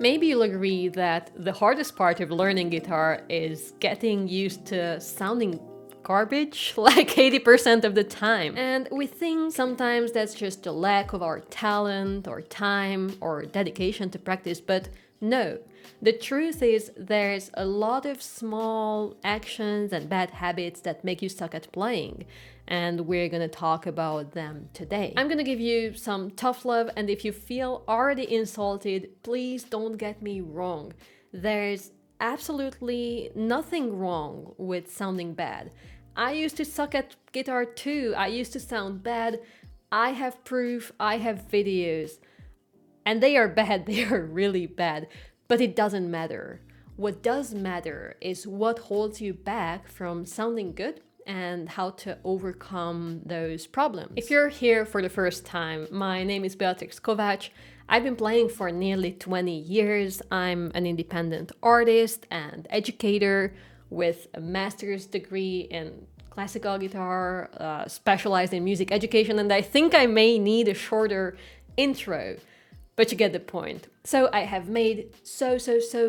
Maybe you'll agree that the hardest part of learning guitar is getting used to sounding garbage like 80% of the time. And we think sometimes that's just a lack of our talent or time or dedication to practice, but no. The truth is there's a lot of small actions and bad habits that make you suck at playing, and we're gonna talk about them today. I'm gonna give you some tough love, and if you feel already insulted, please don't get me wrong. There's absolutely nothing wrong with sounding bad. I used to suck at guitar too. I used to sound bad. I have proof, I have videos. And they are bad, they are really bad. But it doesn't matter. What does matter is what holds you back from sounding good and how to overcome those problems. If you're here for the first time, my name is Beatrix Kovacs. I've been playing for nearly 20 years. I'm an independent artist and educator with a master's degree in classical guitar, specialized in music education, and I think I may need a shorter intro, but you get the point. So I have made so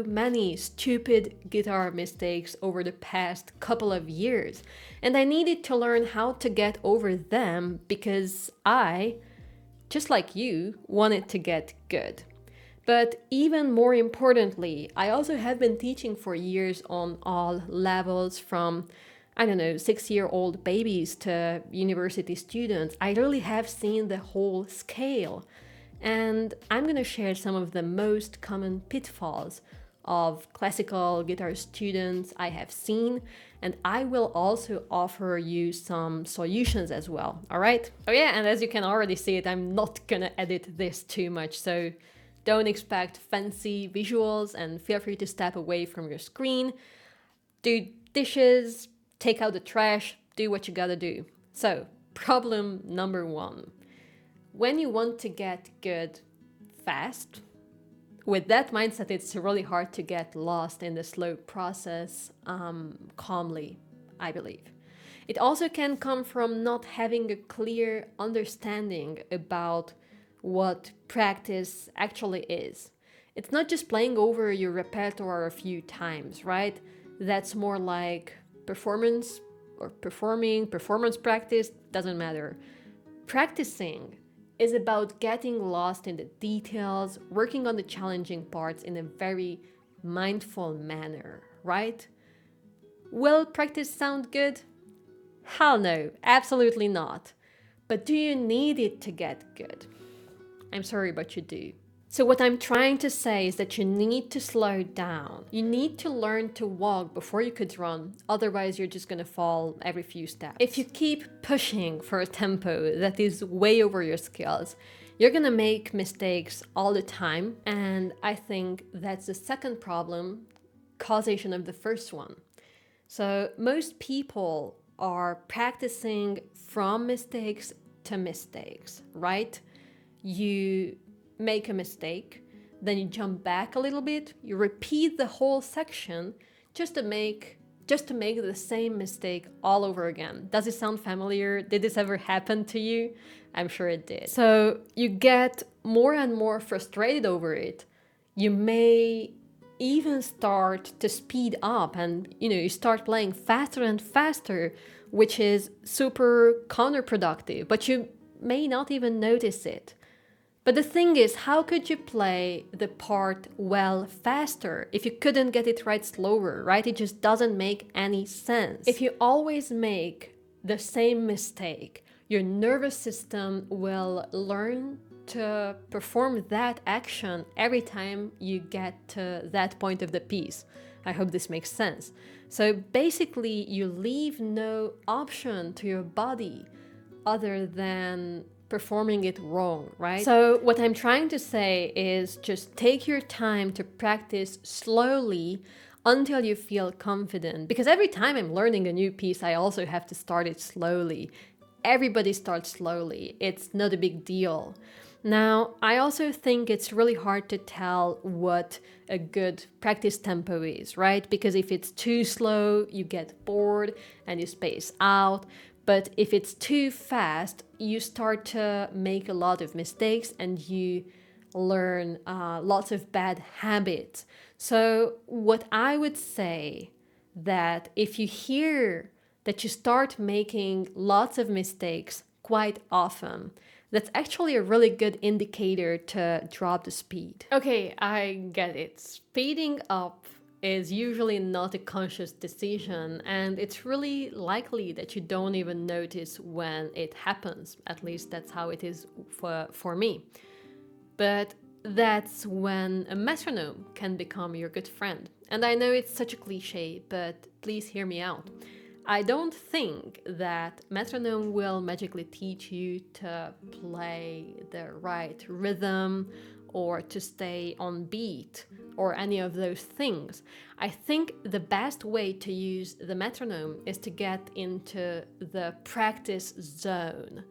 many stupid guitar mistakes over the past couple of years, and I needed to learn how to get over them because I, just like you, wanted to get good. But even more importantly, I also have been teaching for years on all levels, from, I don't know, 6-year-old babies to university students. I really have seen the whole scale. And I'm gonna share some of the most common pitfalls of classical guitar students I have seen, and I will also offer you some solutions as well, all right? Oh yeah, and as you can already see it, I'm not gonna edit this too much, so don't expect fancy visuals, and feel free to step away from your screen, do dishes, take out the trash, do what you gotta do. So, problem number 1. When you want to get good fast, with that mindset, it's really hard to get lost in the slow process calmly, I believe. It also can come from not having a clear understanding about what practice actually is. It's not just playing over your repertoire a few times, right? That's more like performance or performance practice, doesn't matter. Practicing is about getting lost in the details, working on the challenging parts in a very mindful manner, right? Will practice sound good? Hell no, absolutely not. But do you need it to get good? I'm sorry, but you do. So what I'm trying to say is that you need to slow down. You need to learn to walk before you could run, otherwise you're just gonna fall every few steps. If you keep pushing for a tempo that is way over your skills, you're gonna make mistakes all the time, and I think that's the second problem, causation of the first one. So most people are practicing from mistakes to mistakes, right? You make a mistake, then you jump back a little bit, you repeat the whole section just to make the same mistake all over again. Does it sound familiar? Did this ever happen to you? I'm sure it did. So you get more and more frustrated over it. You may even start to speed up, and you start playing faster and faster, which is super counterproductive, but you may not even notice it. But the thing is, how could you play the part well faster if you couldn't get it right slower, right? It just doesn't make any sense. If you always make the same mistake, your nervous system will learn to perform that action every time you get to that point of the piece. I hope this makes sense. So basically, you leave no option to your body other than performing it wrong, right? So what I'm trying to say is just take your time to practice slowly until you feel confident. Because every time I'm learning a new piece, I also have to start it slowly. Everybody starts slowly. It's not a big deal. Now, I also think it's really hard to tell what a good practice tempo is, right? Because if it's too slow, you get bored and you space out. But if it's too fast, you start to make a lot of mistakes and you learn lots of bad habits. So what I would say, that if you hear that you start making lots of mistakes quite often, that's actually a really good indicator to drop the speed. Okay, I get it. Speeding up is usually not a conscious decision, and it's really likely that you don't even notice when it happens. At least that's how it is for me. But that's when a metronome can become your good friend. And I know it's such a cliche, but please hear me out. I don't think that metronome will magically teach you to play the right rhythm or to stay on beat or any of those things. I think the best way to use the metronome is to get into the practice zone.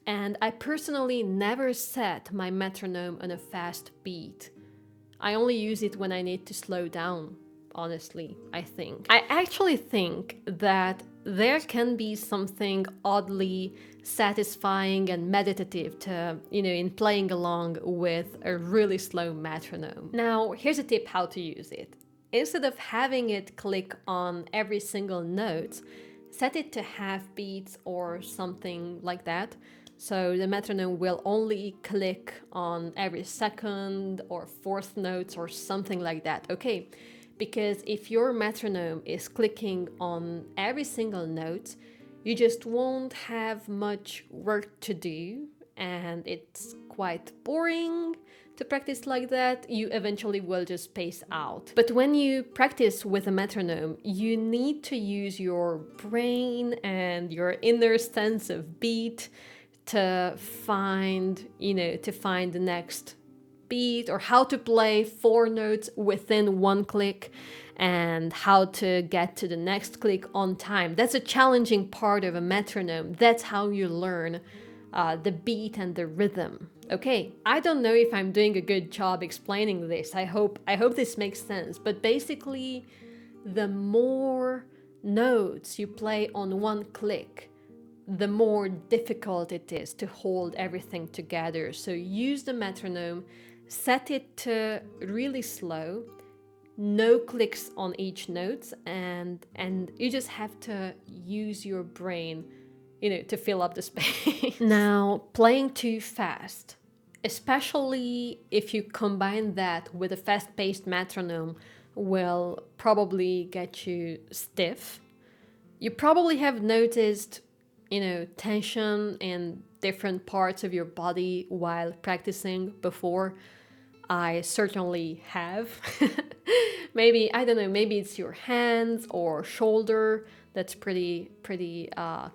And I personally never set my metronome on a fast beat. I only use it when I need to slow down, honestly, I think. I actually think that there can be something oddly satisfying and meditative to, in playing along with a really slow metronome. Now, here's a tip how to use it. Instead of having it click on every single note, set it to half beats or something like that. So the metronome will only click on every second or fourth notes or something like that, okay? Because if your metronome is clicking on every single note, you just won't have much work to do, and it's quite boring to practice like that. You eventually will just space out. But when you practice with a metronome, you need to use your brain and your inner sense of beat to find the next beat, or how to play 4 notes within one click and how to get to the next click on time. That's a challenging part of a metronome. That's how you learn the beat and the rhythm. Okay, I don't know if I'm doing a good job explaining this. I hope this makes sense. But basically, the more notes you play on one click, the more difficult it is to hold everything together. So use the metronome, set it to really slow, no clicks on each note, and you just have to use your brain, to fill up the space. Now, playing too fast, especially if you combine that with a fast-paced metronome, will probably get you stiff. You probably have noticed tension in different parts of your body while practicing before. I certainly have. Maybe, I don't know, maybe it's your hands or shoulder. That's pretty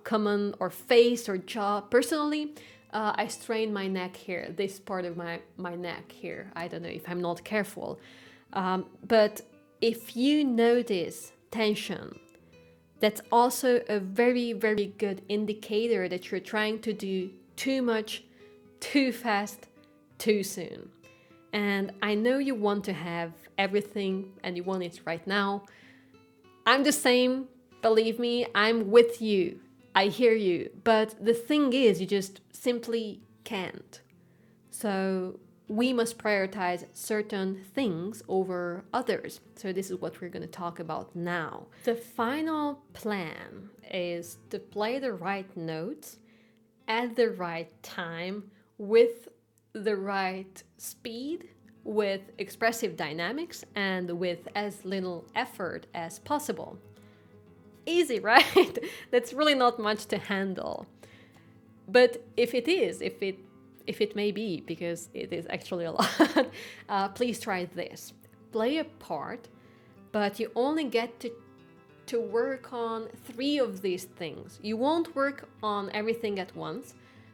common, or face or jaw. Personally, I strain my neck here, this part of my neck here. I don't know if I'm not careful. But if you notice tension, that's also a very, very good indicator that you're trying to do too much, too fast, too soon. And I know you want to have everything and you want it right now. I'm the same, believe me, I'm with you. I hear you. But the thing is, you just simply can't. So we must prioritize certain things over others. So this is what we're going to talk about now. The final plan is to play the right notes at the right time with the right speed, with expressive dynamics, and with as little effort as possible. Easy, right? That's really not much to handle. But if it may be, because it is actually a lot, please try this. Play a part, but you only get to work on 3 of these things. You won't work on everything at once,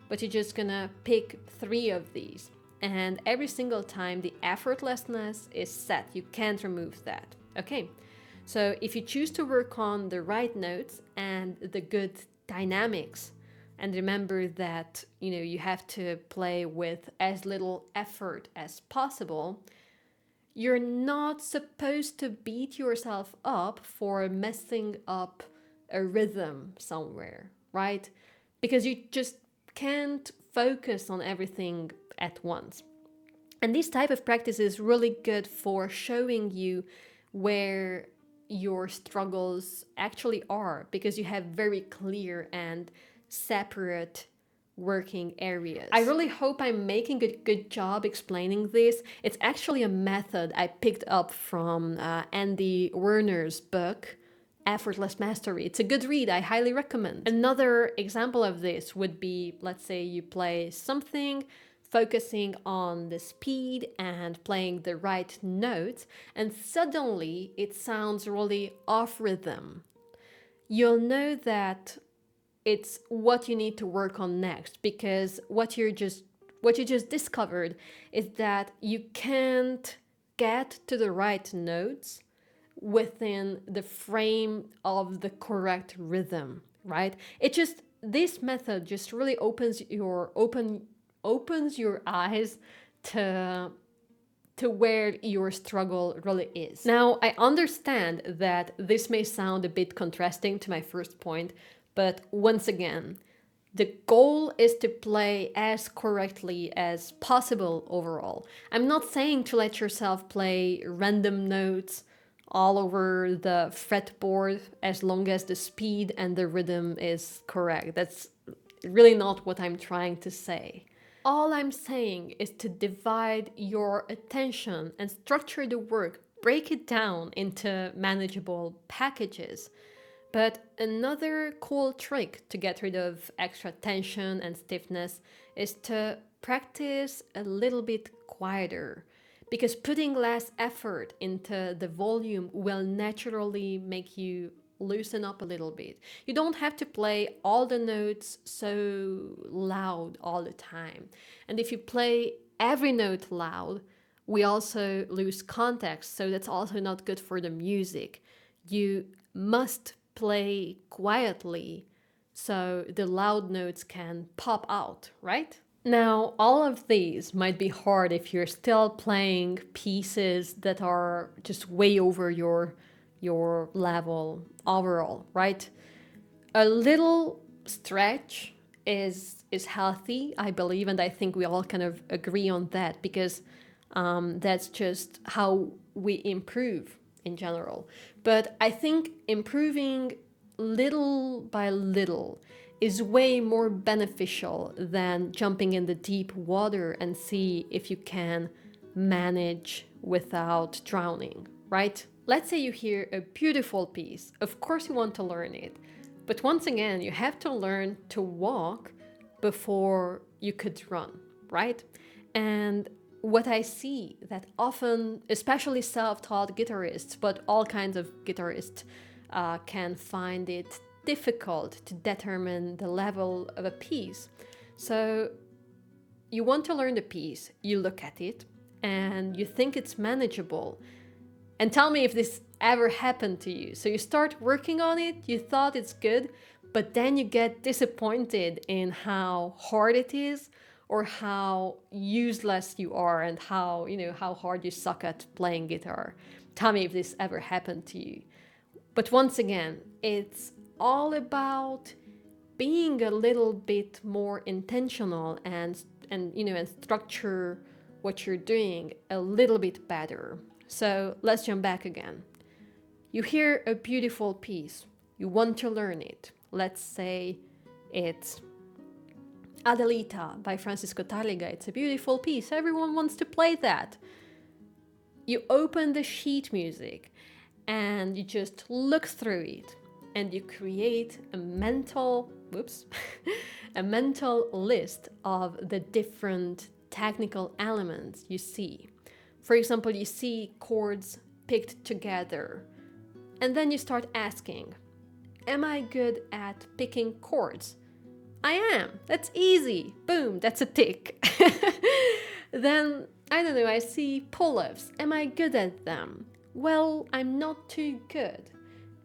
but you're just gonna pick 3 of these. And every single time the effortlessness is set. You can't remove that. Okay? So if you choose to work on the right notes and the good dynamics, and remember that, you have to play with as little effort as possible, you're not supposed to beat yourself up for messing up a rhythm somewhere, right? Because you just can't focus on everything at once. And this type of practice is really good for showing you where your struggles actually are, because you have very clear and separate working areas. I really hope I'm making a good job explaining this. It's actually a method I picked up from Andy Werner's book, Effortless Mastery. It's a good read, I highly recommend. Another example of this would be, let's say you play something, focusing on the speed and playing the right notes, and suddenly it sounds really off rhythm. You'll know that it's what you need to work on next, because what you just discovered is that you can't get to the right notes within the frame of the correct rhythm, right? This method just really opens your eyes to where your struggle really is. Now, I understand that this may sound a bit contrasting to my first point, but once again, the goal is to play as correctly as possible overall. I'm not saying to let yourself play random notes all over the fretboard as long as the speed and the rhythm is correct. That's really not what I'm trying to say. All I'm saying is to divide your attention and structure the work, break it down into manageable packages. But another cool trick to get rid of extra tension and stiffness is to practice a little bit quieter, because putting less effort into the volume will naturally make you loosen up a little bit. You don't have to play all the notes so loud all the time. And if you play every note loud, we also lose context, so that's also not good for the music. You must play quietly so the loud notes can pop out, right? Now, all of these might be hard if you're still playing pieces that are just way over your level overall, right? A little stretch is healthy, I believe, and I think we all kind of agree on that, because that's just how we improve in general. But I think improving little by little is way more beneficial than jumping in the deep water and see if you can manage without drowning, right? Let's say you hear a beautiful piece. Of course you want to learn it. But once again, you have to learn to walk before you could run, right? And what I see that often, especially self-taught guitarists, but all kinds of guitarists can find it difficult to determine the level of a piece. So you want to learn the piece, you look at it, and you think it's manageable. And tell me if this ever happened to you. So you start working on it, you thought it's good, but then you get disappointed in how hard it is, or how useless you are, and how hard you suck at playing guitar. Tell me if this ever happened to you. But once again, it's all about being a little bit more intentional and structure what you're doing a little bit better. So let's jump back again. You hear a beautiful piece. You want to learn it. Let's say it's Adelita by Francisco Tarrega. It's a beautiful piece. Everyone wants to play that. You open the sheet music and you just look through it, and you create a mental list of the different technical elements you see. For example, you see chords picked together, and then you start asking, am I good at picking chords? I am. That's easy. Boom, that's a tick. Then, I don't know, I see pull-ups. Am I good at them? Well, I'm not too good.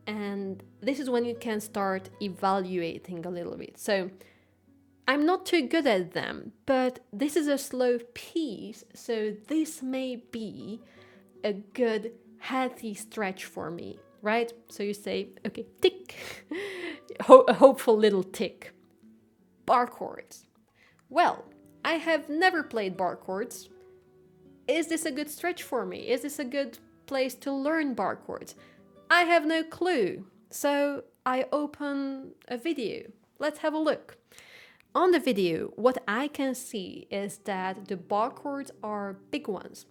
And this is when you can start evaluating a little bit. So, I'm not too good at them, but this is a slow piece, so this may be a good healthy stretch for me, right? So you say, okay, tick, a hopeful little tick. Bar chords. Well, I have never played bar chords, is this a good stretch for me? Is this a good place to learn bar chords? I have no clue. So I open a video. Let's have a look. On the video, what I can see is that the bar chords are big ones,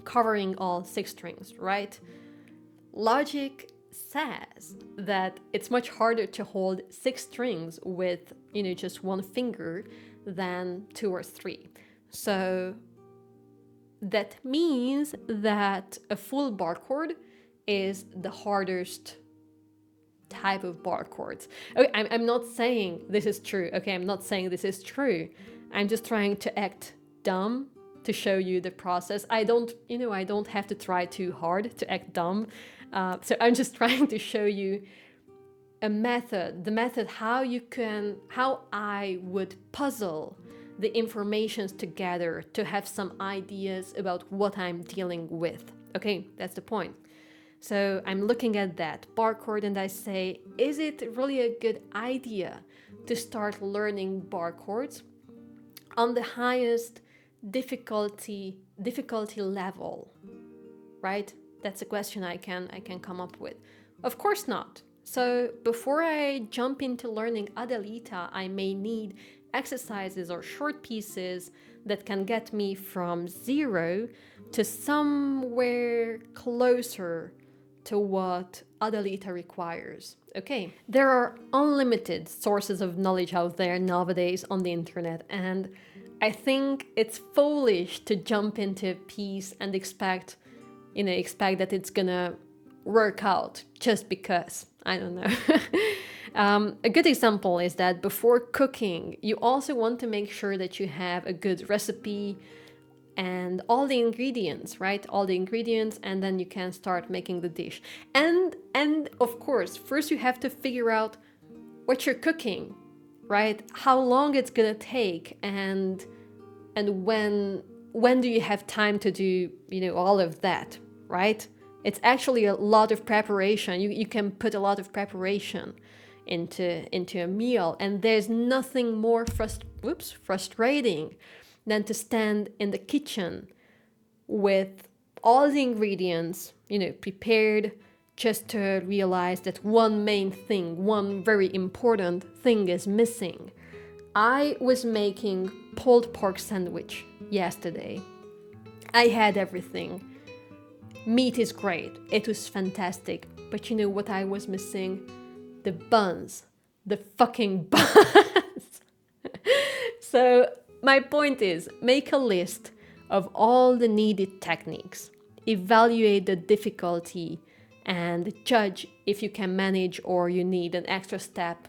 covering all 6 strings, right? Logic says that it's much harder to hold 6 strings with, just one finger than 2 or 3. So that means that a full bar chord is the hardest type of bar chords. Okay, I'm not saying this is true. Okay, I'm not saying this is true. I'm just trying to act dumb to show you the process. I don't have to try too hard to act dumb. So I'm just trying to show you the method how I would puzzle the informations together to have some ideas about what I'm dealing with. Okay, that's the point. So I'm looking at that bar chord and I say, is it really a good idea to start learning bar chords on the highest difficulty level, right? That's a question I can come up with. Of course not. So before I jump into learning Adelita, I may need exercises or short pieces that can get me from 0 to somewhere closer to what Adelita requires. Okay, there are unlimited sources of knowledge out there nowadays on the internet, and I think it's foolish to jump into a piece and expect that it's gonna work out just because. I don't know. A good example is that before cooking, you also want to make sure that you have a good recipe and all the ingredients, right? All the ingredients, and then you can start making the dish. And of course, first you have to figure out what you're cooking, right? How long it's gonna take, and when do you have time to do, all of that, right? It's actually a lot of preparation. You can put a lot of preparation into a meal, and there's nothing more frustrating than to stand in the kitchen with all the ingredients, prepared, just to realize that one main thing, one very important thing is missing. I was making pulled pork sandwich yesterday. I had everything. Meat is great. It was fantastic. But you know what I was missing? The buns. The fucking buns. So my point is, make a list of all the needed techniques, evaluate the difficulty, and judge if you can manage or you need an extra step,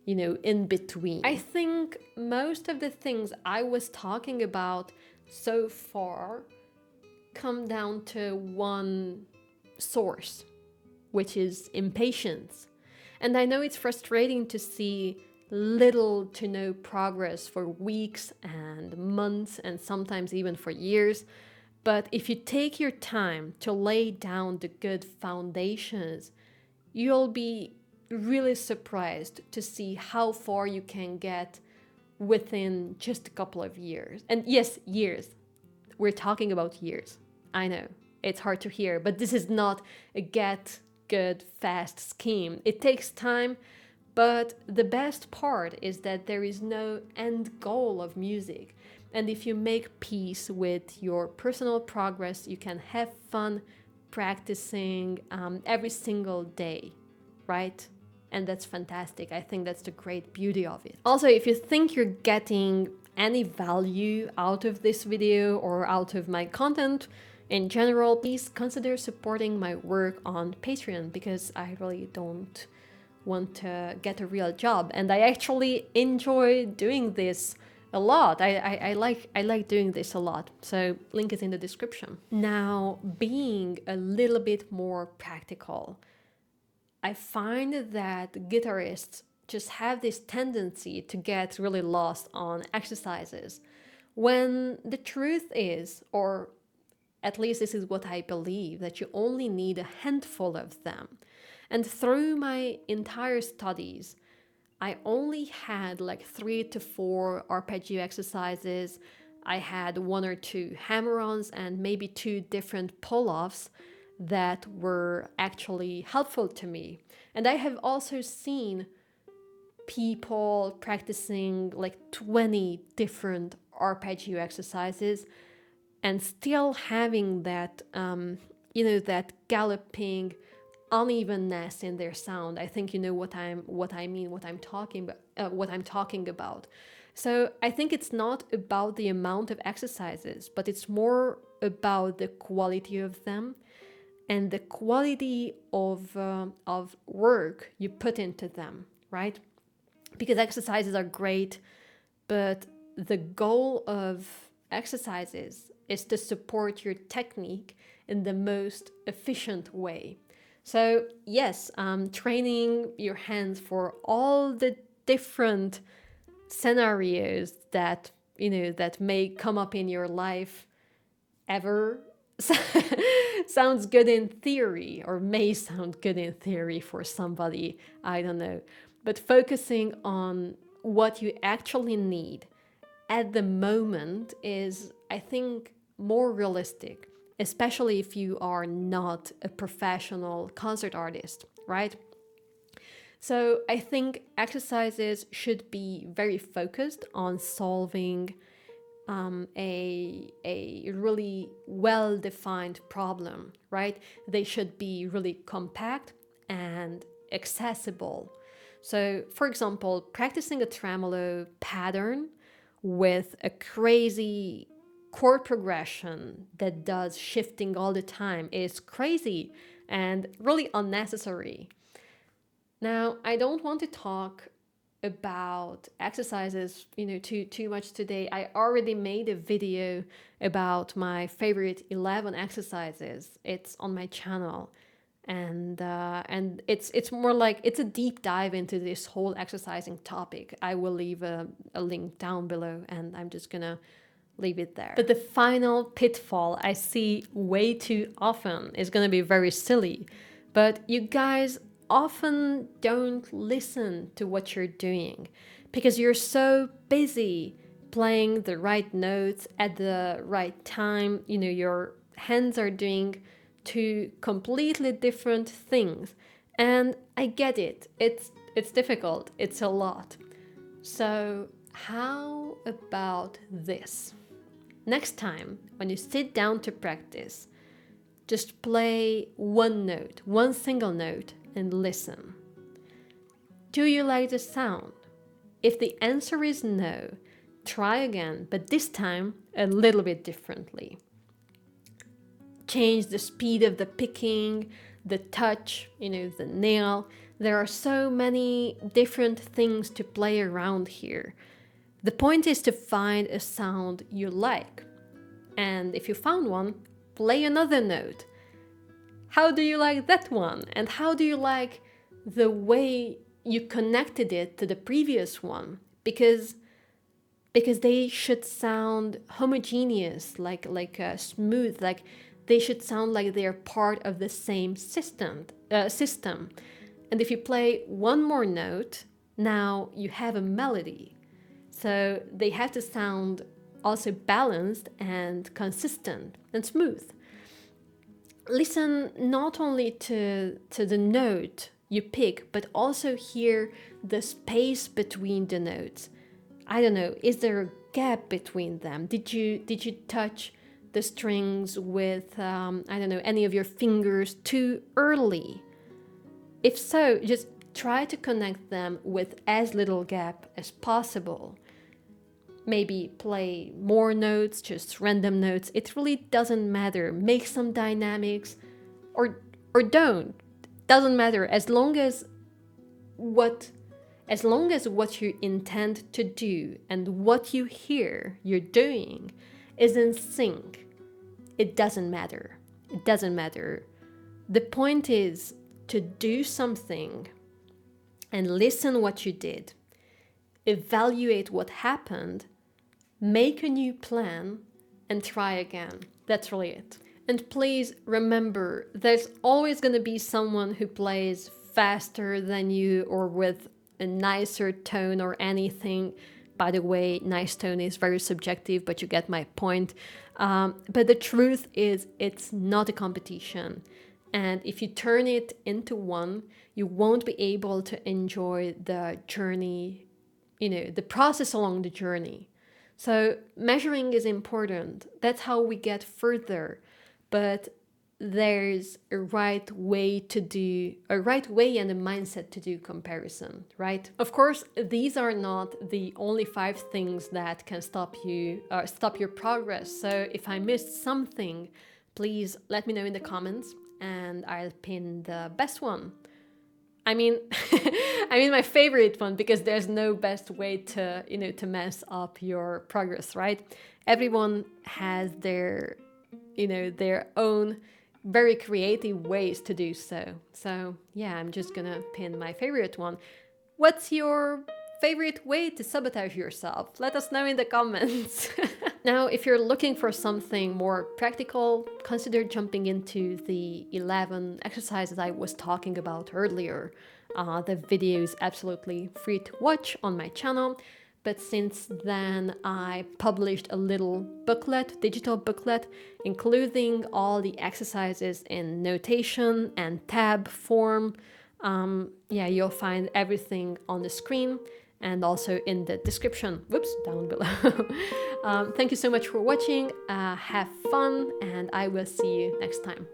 in between. I think most of the things I was talking about so far come down to one source, which is impatience. And I know it's frustrating to see little to no progress for weeks and months and sometimes even for years. But if you take your time to lay down the good foundations, you'll be really surprised to see how far you can get within just a couple of years. And yes, years. We're talking about years. I know, it's hard to hear, but this is not a get good fast scheme. It takes time, but the best part is that there is no end goal of music. And if you make peace with your personal progress, you can have fun practicing every single day, right? And that's fantastic. I think that's the great beauty of it. Also, if you think you're getting any value out of this video or out of my content in general, please consider supporting my work on Patreon, because I really don't want to get a real job, and I actually enjoy doing this a lot. I like doing this a lot, so link is in the description. Now, being a little bit more practical, I find that guitarists just have this tendency to get really lost on exercises, when the truth is, or at least this is what I believe, that you only need a handful of them. And through my entire studies, I only had like 3 to 4 arpeggio exercises, I had 1 or 2 hammer-ons and maybe 2 different pull-offs that were actually helpful to me. And I have also seen people practicing like 20 different arpeggio exercises and still having that, that galloping unevenness in their sound. I think you know what I'm talking about. So I think it's not about the amount of exercises, but it's more about the quality of them and the quality of work you put into them, right? Because exercises are great, but the goal of exercises is to support your technique in the most efficient way. So yes, training your hands for all the different scenarios that that may come up in your life ever sounds good in theory, or may sound good in theory for somebody, I don't know. But focusing on what you actually need at the moment is, I think, more realistic, especially if you are not a professional concert artist, right? So I think exercises should be very focused on solving a really well-defined problem, right? They should be really compact and accessible. So, for example, practicing a tremolo pattern with a crazy chord progression that does shifting all the time is crazy and really unnecessary. Now, I don't want to talk about exercises, too much today. I already made a video about my favorite 11 exercises. It's on my channel, and it's more like it's a deep dive into this whole exercising topic. I will leave a link down below, and I'm just gonna leave it there. But the final pitfall I see way too often is gonna be very silly, but you guys often don't listen to what you're doing because you're so busy playing the right notes at the right time. Your hands are doing 2 completely different things. And I get it. It's difficult. It's a lot. So how about this? Next time when you sit down to practice, just play one note, one single note, and listen. Do you like the sound? If the answer is no, try again, but this time a little bit differently. Change the speed of the picking, the touch, the nail. There are so many different things to play around here. The point is to find a sound you like. And if you found one, play another note. How do you like that one? And how do you like the way you connected it to the previous one? Because they should sound homogeneous, like smooth, like they should sound like they're part of the same system. And if you play one more note, now you have a melody. So they have to sound also balanced and consistent and smooth. Listen not only to the note you pick, but also hear the space between the notes. I don't know, is there a gap between them? Did you touch the strings with, any of your fingers too early? If so, just try to connect them with as little gap as possible. Maybe play more notes, just random notes. It really doesn't matter. Make some dynamics or don't. Doesn't matter as long as what you intend to do and what you hear you're doing is in sync. It doesn't matter. It doesn't matter. The point is to do something and listen what you did. Evaluate what happened, make a new plan, and try again. That's really it. And please remember, there's always going to be someone who plays faster than you or with a nicer tone or anything. By the way, nice tone is very subjective, but you get my point. But the truth is, it's not a competition. And if you turn it into one, you won't be able to enjoy the journey, the process along the journey. So measuring is important. That's how we get further. But there's a right way and a mindset to do comparison, right? Of course, these are not the only 5 things that can stop your progress. So if I missed something, please let me know in the comments and I'll pin the best one. I mean my favorite one, because there's no best way to mess up your progress, right? Everyone has their own very creative ways to do so. So yeah, I'm just gonna pin my favorite one. What's your favorite way to sabotage yourself? Let us know in the comments. Now, if you're looking for something more practical, consider jumping into the 11 exercises I was talking about earlier. The video is absolutely free to watch on my channel. But since then, I published a little booklet, digital booklet, including all the exercises in notation and tab form. You'll find everything on the screen and also in the description. Whoops, down below. Thank you so much for watching. Have fun, and I will see you next time.